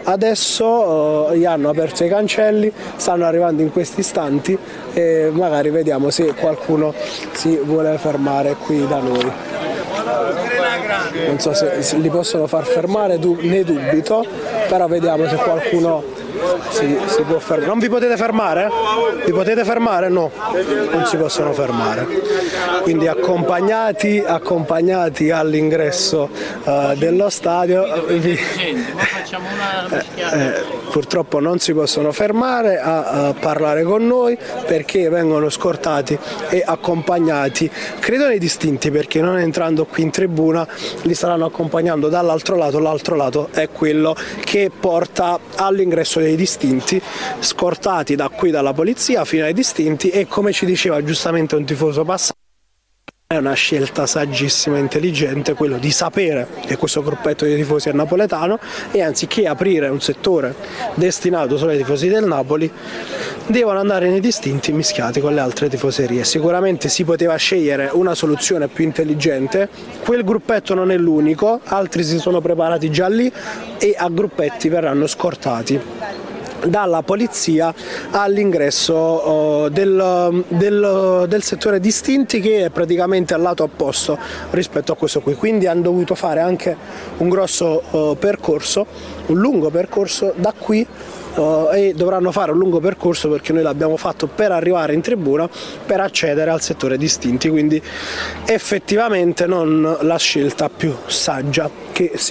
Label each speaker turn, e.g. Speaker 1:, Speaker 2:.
Speaker 1: adesso gli hanno aperto i cancelli, stanno arrivando in questi istanti e magari vediamo se qualcuno si vuole fermare qui da noi. Non so se li possono far fermare, ne dubito, però vediamo se qualcuno si può fermare. Non vi potete fermare? Vi potete fermare? No, non si possono fermare. Quindi accompagnati all'ingresso dello stadio, purtroppo non si possono fermare a parlare con noi perché vengono scortati e accompagnati, credo nei distinti, perché non entrando qui in tribuna li staranno accompagnando dall'altro lato. L'altro lato è quello che porta all'ingresso dei distinti, scortati da qui dalla polizia fino ai distinti, e come ci diceva giustamente un tifoso passato, è una scelta saggissima e intelligente quello di sapere che questo gruppetto di tifosi è napoletano e anziché aprire un settore destinato solo ai tifosi del Napoli devono andare nei distinti mischiati con le altre tifoserie. Sicuramente si poteva scegliere una soluzione più intelligente, quel gruppetto non è l'unico, altri si sono preparati già lì e a gruppetti verranno scortati dalla polizia all'ingresso del settore distinti, che è praticamente al lato opposto rispetto a questo qui, quindi hanno dovuto fare anche un grosso percorso, un lungo percorso da qui e dovranno fare un lungo percorso perché noi l'abbiamo fatto per arrivare in tribuna per accedere al settore distinti, quindi effettivamente non la scelta più saggia che si